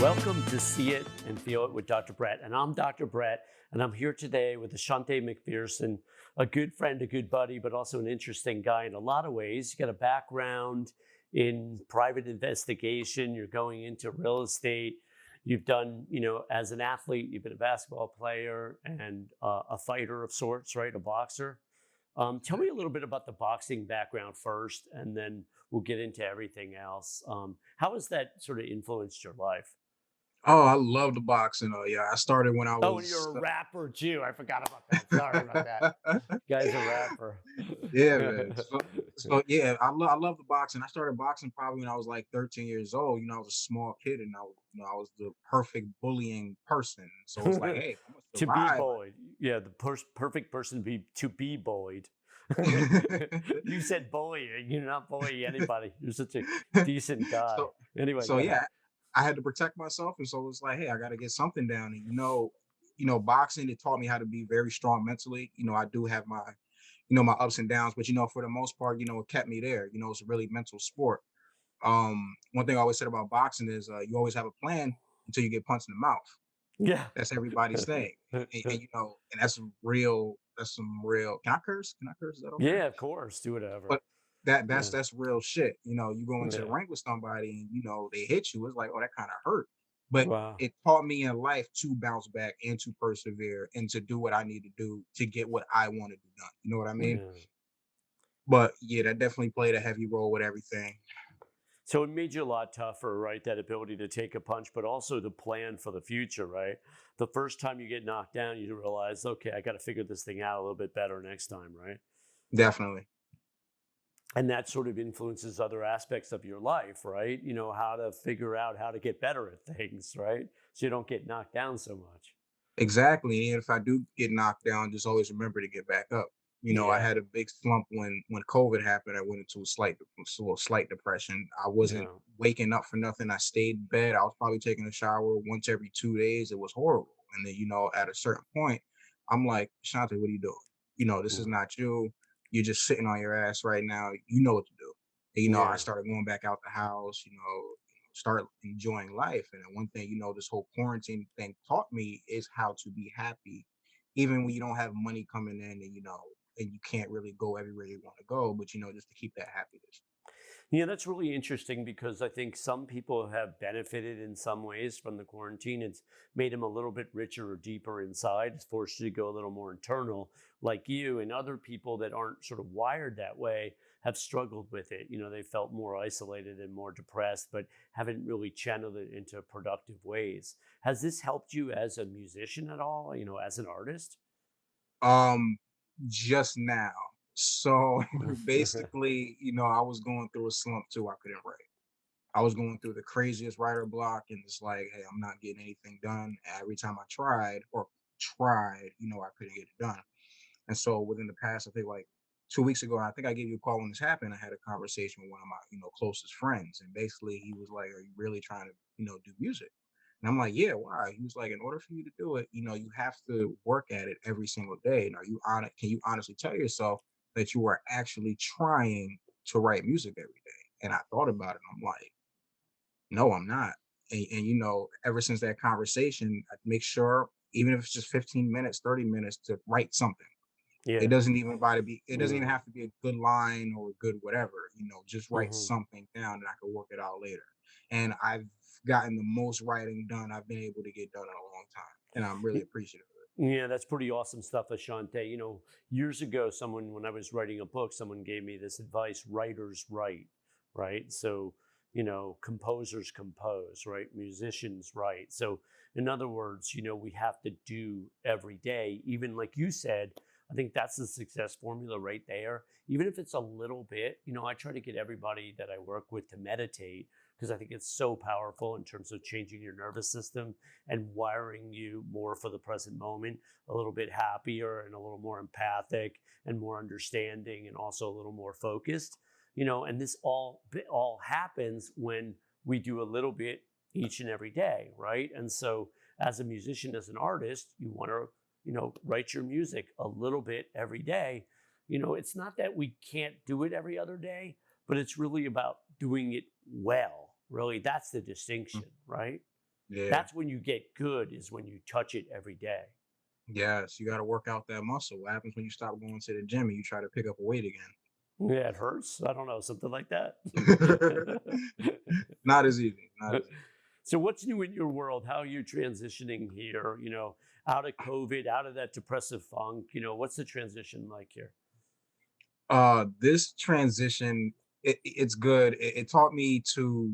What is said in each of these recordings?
Welcome to See It and Feel It with Dr. Brett. And I'm Dr. Brett, and I'm here today with Ashante McPherson, a good friend, a good buddy, but also an interesting guy in a lot of ways. You got a background in private investigation, you're going into real estate. You've done, as an athlete, you've been a basketball player and a fighter of sorts, right? A boxer. Tell me a little bit about the boxing background first, and then we'll get into everything else. How has that sort of influenced your life? Oh, I love the boxing. Oh, yeah. I started when I Oh, and you're was a rapper too. I forgot about that. Sorry about that. Guy's a rapper. yeah, man. So yeah, I love the boxing. I started boxing probably when I was like 13 years old. I was a small kid and I was the perfect bullying person. So it's like, hey, I'm To be gonna bullied. Yeah, the perfect person to be bullied. survive. You said bullying. You're not bullying anybody. You're such a decent guy. so Anyway, so go ahead. yeah, I had to protect myself, and so it's like, hey, I got to get something down. And boxing it taught me how to be very strong mentally. I do have my ups and downs, but for the most part, it kept me there. It's a really mental sport. One thing I always said about boxing is you always have a plan until you get punched in the mouth. Yeah. That's everybody's thing, and that's some real. That's some real. Can I curse? Can I curse? Is that okay? Yeah, of course. Do whatever. But that that's Yeah. that's real shit. You go into the Yeah. ring with somebody and they hit you. It's like, oh, that kind of hurt. But Wow. it taught me in life to bounce back and to persevere and to do what I need to do to get what I want to do done. You know what I mean? Yeah. But yeah, that definitely played a heavy role with everything. So it made you a lot tougher, right? That ability to take a punch, but also to plan for the future, right? The first time you get knocked down, you realize, okay, I got to figure this thing out a little bit better next time, right? Definitely. And that sort of influences other aspects of your life, right? How to figure out how to get better at things, right? So you don't get knocked down so much. Exactly. And if I do get knocked down, just always remember to get back up. I Yeah. had a big slump when COVID happened. I went into a slight depression. I wasn't Yeah. waking up for nothing. I stayed in bed. I was probably taking a shower once every 2 days. It was horrible. And then, at a certain point, I'm like, Shante, what are you doing? This is Yeah. not you. You're just sitting on your ass right now. You know what to do. And, I Yeah. started going back out the house, start enjoying life. And then one thing, this whole quarantine thing taught me is how to be happy, even when you don't have money coming in and you can't really go everywhere you want to go, but just to keep that happiness. Yeah, that's really interesting because I think some people have benefited in some ways from the quarantine. It's made them a little bit richer or deeper inside. It's forced you to go a little more internal, like you. And other people that aren't sort of wired that way have struggled with it. They felt more isolated and more depressed, but haven't really channeled it into productive ways. Has this helped you as a musician at all, as an artist? Um, just now. So basically, I was going through a slump too. I couldn't write. I was going through the craziest writer block, and it's like, hey, I'm not getting anything done. Every time I tried, I couldn't get it done. And so within the past, I think like 2 weeks ago, I think I gave you a call when this happened. I had a conversation with one of my, closest friends. And basically he was like, are you really trying to, do music? And I'm like, yeah, why? He was like, in order for you to do it, you have to work at it every single day. And are you on it? Can you honestly tell yourself that you are actually trying to write music every day? And I thought about it. And I'm like, no, I'm not. And ever since that conversation, I make sure, even if it's just 15 minutes, 30 minutes, to write something. It Yeah. doesn't even by to be it doesn't even Hmm. have to be a good line or a good whatever, just write Hmm. something down and I can work it out later. And I've gotten the most writing done I've been able to get done in a long time. And I'm really appreciative of Yeah, that's pretty awesome stuff, Ashante. Years ago, when I was writing a book, someone gave me this advice: writers write, right? So, composers compose, right? Musicians write. So, in other words, we have to do every day, even like you said. I think that's the success formula right there. Even if it's a little bit, I try to get everybody that I work with to meditate because I think it's so powerful in terms of changing your nervous system and wiring you more for the present moment, a little bit happier and a little more empathic and more understanding and also a little more focused. And this all happens when we do a little bit each and every day, right? And so as a musician, as an artist, you want to, write your music a little bit every day. It's not that we can't do it every other day, but it's really about doing it well. Really, that's the it. distinction, right? Yeah. That's when you get good, is when you touch it every day. Yes, you got to work out that muscle. What happens when you stop going to the gym and you try to pick up a weight Yeah, it hurts. I don't know, something like that. again? Not as easy. Not as easy. So what's new in your world? How are you transitioning here? Out of COVID, out of that depressive funk, what's the transition like here? This transition, it's good. It taught me to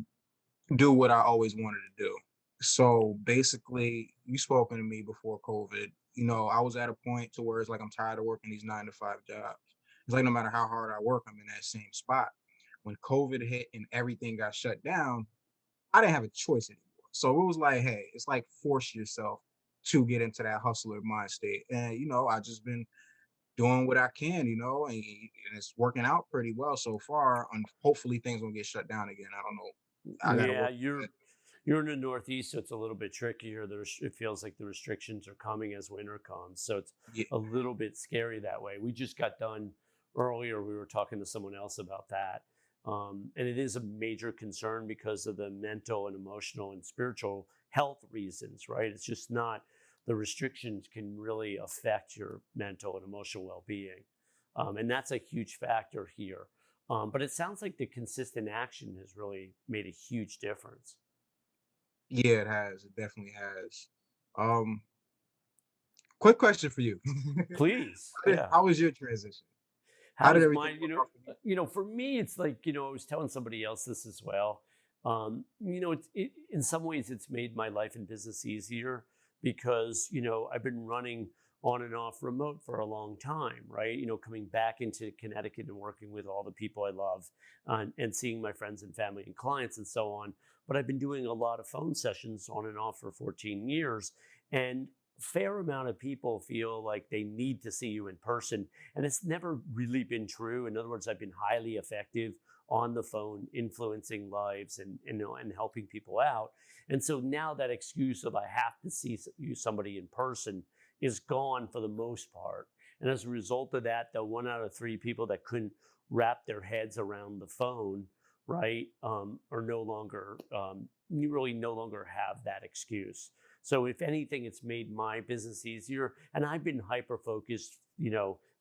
do what I always wanted to do. So basically, you spoken to me before COVID. I was at a point to where it's like I'm tired of working these 9 to 5 jobs. It's like no matter how hard I work, I'm in that same spot. When COVID hit and everything got shut down, I didn't have a choice anymore. So it was like, hey, it's like force yourself to get into that hustler mind state. And I just been doing what I can, and it's working out pretty well so far. And hopefully things won't get shut down again. I don't know. I gotta Yeah, work. you're in the Northeast, so it's a little bit trickier. It feels like the restrictions are coming as winter comes, so it's Yeah, a little bit scary that way. We just got done earlier. We were talking to someone else about that, and it is a major concern because of the mental and emotional and spiritual health reasons. Right? It's just not the restrictions can really affect your mental and emotional well-being, and that's a huge factor here. But it sounds like the consistent action has really made a huge difference. yeah, it has. It definitely has. Um, Quick question for you. Please, how, did, yeah. how was your transition? How How did was everything mine? work out for you? For me, it's like I was telling somebody else this as well. In some ways, it's made my life and business easier because I've been running on and off remote for a long time, right? Coming back into Connecticut and working with all the people I love, and seeing my friends and family and clients and so on. But I've been doing a lot of phone sessions on and off for 14 years, and fair amount of people feel like they need to see you in person, and it's never really been true. In other words, I've been highly effective on the phone, influencing lives and helping people out. And so now that excuse of I have to see somebody in person is gone for the most part. And as a result of that, the 1 out of 3 people that couldn't wrap their heads around the phone, right, are no longer, you really no longer have that excuse. So if anything, it's made my business easier. And I've been hyper focused,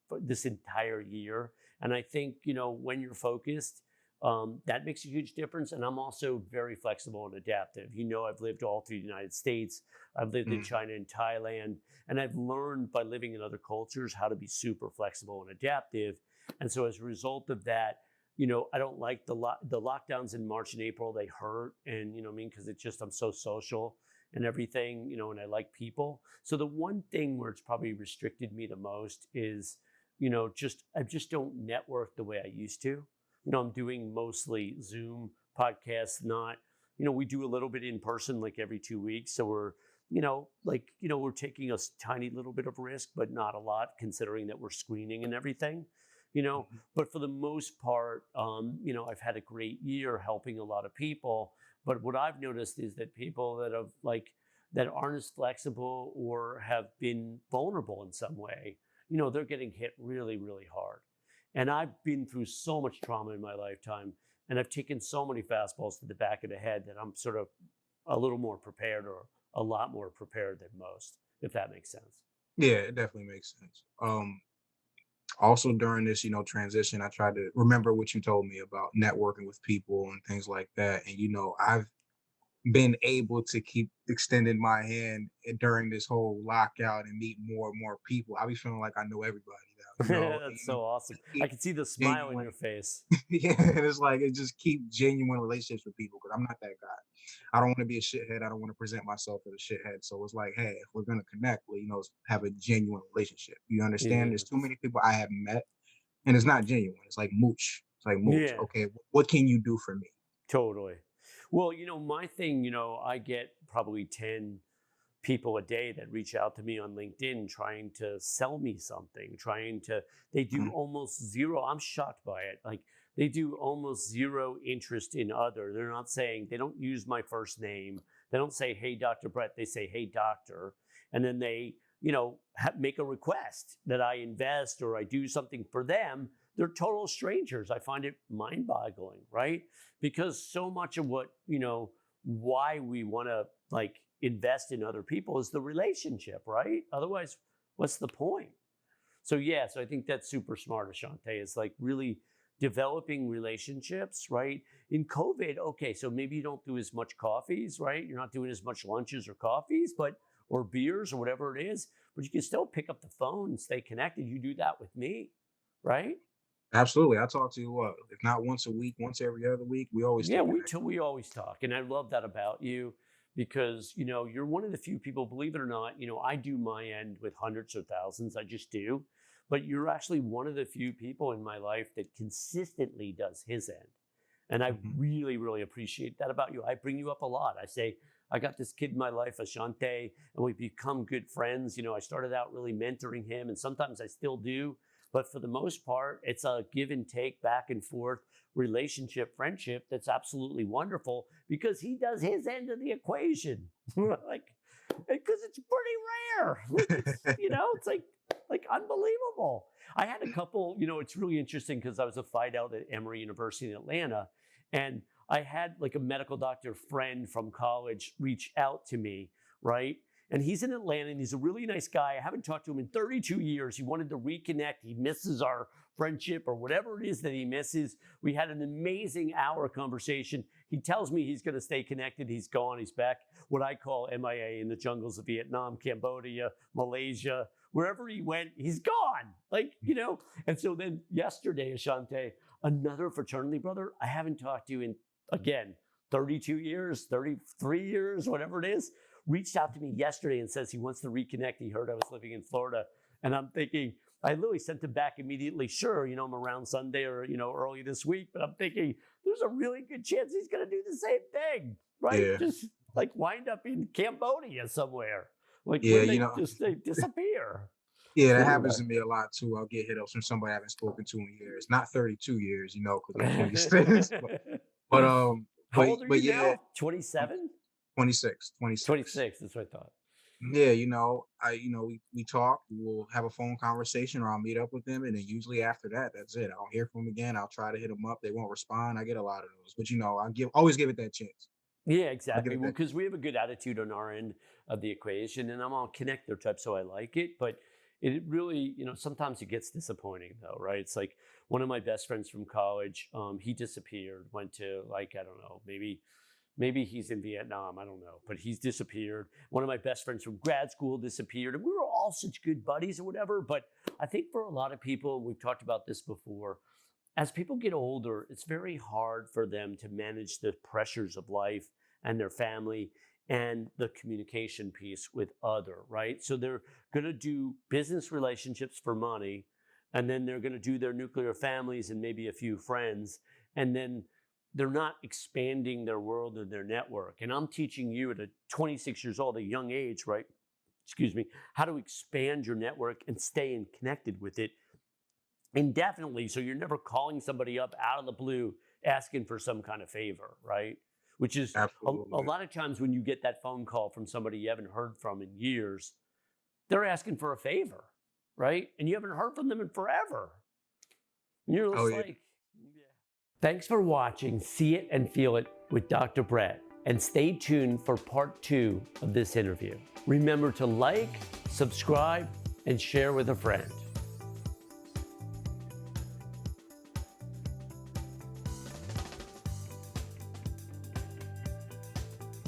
for this entire year. And I think, when you're focused, that makes a huge difference. And I'm also very flexible and adaptive. I've lived all through the United States. I've lived in Mhm. China and Thailand. And I've learned by living in other cultures how to be super flexible and adaptive. And so as a result of that, I don't like the lockdowns in March and April. They hurt, and what I mean, because it's just I'm so social and everything, and I like people. So the one thing where it's probably restricted me the most is, just I just don't network the way I used to. I'm doing mostly Zoom podcasts, not, we do a little bit in person like every 2 weeks. So we're taking a tiny little bit of risk, but not a lot considering that we're screening and everything. You know, Mhm. but for the most part, I've had a great year helping a lot of people. But what I've noticed is that people that aren't as flexible or have been vulnerable in some way, they're getting hit really, really hard. And I've been through so much trauma in my lifetime, and I've taken so many fastballs to the back of the head that I'm sort of a little more prepared, or a lot more prepared than most, if that makes sense. Yeah, it definitely makes sense. Also during this, transition, I tried to remember what you told me about networking with people and things like that. And I've been able to keep extending my hand during this whole lockout and meet more and more people. I be feeling like I know everybody now, That's so awesome. I keep can see the smile in genuine. your face. Yeah, and it's like it just keep genuine relationships with people because I'm not that guy. I don't want to be a shithead. I don't want to present myself as a shithead. So it's like, hey, if we're gonna connect, well, have a genuine relationship. You understand? There's Yeah. too many people I have met, and it's not genuine. It's like mooch. It's like mooch. Yeah. Okay, what can you do for me? Totally. Well, my thing, I get probably 10 people a day that reach out to me on LinkedIn trying to sell me something, they do Mhm. almost zero. I'm shocked by it. Like, they do almost zero interest in other. They're not saying, they don't use my first name. They don't say, hey, Dr. Brett. They say, hey, doctor. And then they, make a request that I invest or I do something for them. They're total strangers. I find it mind boggling, right? Because so much of what, why we want to, like, invest in other people is the relationship, right? Otherwise, what's the point? So yeah, so I think that's super smart, Ashante, is like really developing relationships, right? In COVID, okay, so maybe you don't do as much coffees, right? You're not doing as much lunches or coffees, or beers or whatever it is, but you can still pick up the phone and stay connected. You do that with me, right? Absolutely. I talk to you, if not once a week, once every other week. We always stay Yeah, connected. we always talk, and I love that about you because you're one of the few people. Believe it or not, I do my end with hundreds or thousands. I just do, but you're actually one of the few people in my life that consistently does his end, and I Mhm. really really appreciate that about you. I bring you up a lot. I say I got this kid in my life, Ashante, and we've become good friends. I started out really mentoring him, and sometimes I still do. But for the most part, it's a give and take, back and forth relationship, friendship that's absolutely wonderful because he does his end of the equation. Like, because it's pretty rare. Like it's like unbelievable. I had a couple, it's really interesting because I was a fight out at Emory University in Atlanta, and I had like a medical doctor friend from college reach out to me, right? And he's in Atlanta and he's a really nice guy. I haven't talked to him in 32 years. He wanted to reconnect. He misses our friendship or whatever it is that he misses. We had an amazing hour conversation. He tells me he's going to stay connected. He's gone. He's back, what I call MIA, in the jungles of Vietnam, Cambodia, Malaysia. Wherever he went, he's gone. And so then yesterday, Ashante, another fraternity brother I haven't talked to in, again, 32 years, 33 years, whatever it is, reached out to me yesterday and says he wants to reconnect. He heard I was living in Florida. And I'm thinking, I literally sent him back immediately. Sure, I'm around Sunday or, early this week. But I'm thinking there's a really good chance he's going to do the same thing, right? Yeah. Just like wind up in Cambodia somewhere. Like Yeah. where they disappear. Yeah, that happens Florida. to me a lot too. I'll get hit up from somebody I haven't spoken to in years. Not 32 years, because I'm 26. But How old are you yeah, now? 27? 26, 26. 26, that's what I thought. Yeah, we talk, we'll have a phone conversation or I'll meet up with them. And then usually after that, that's it. I'll hear from them again. I'll try to hit them up. They won't respond. I get a lot of those. But always give it that chance. Yeah, I'll give exactly. it Well, that. because we have a good attitude on our end of the equation, and I'm all connector type, so I like it. But it really, sometimes it gets disappointing though, right? It's like one of my best friends from college, he disappeared, went to like, I don't know, maybe he's in Vietnam, I don't know, but he's disappeared. One of my best friends from grad school disappeared, and we were all such good buddies or whatever. But I think for a lot of people, we've talked about this before, as people get older, it's very hard for them to manage the pressures of life and their family and the communication piece with other, right? So they're going to do business relationships for money, and then they're going to do their nuclear families and maybe a few friends, and then they're not expanding their world or their network. And I'm teaching you at 26 years old, a young age, right? Excuse me, how to expand your network and stay connected with it indefinitely, so you're never calling somebody up out of the blue asking for some kind of favor, right? Which is a Absolutely. lot of times when you get that phone call from somebody you haven't heard from in years, they're asking for a favor, right? And you haven't heard from them in forever. And you're Oh just yeah. like, yeah. Thanks for watching See It and Feel It with Dr. Brett, and stay tuned for part 2 of this interview. Remember to like, subscribe, and share with a friend.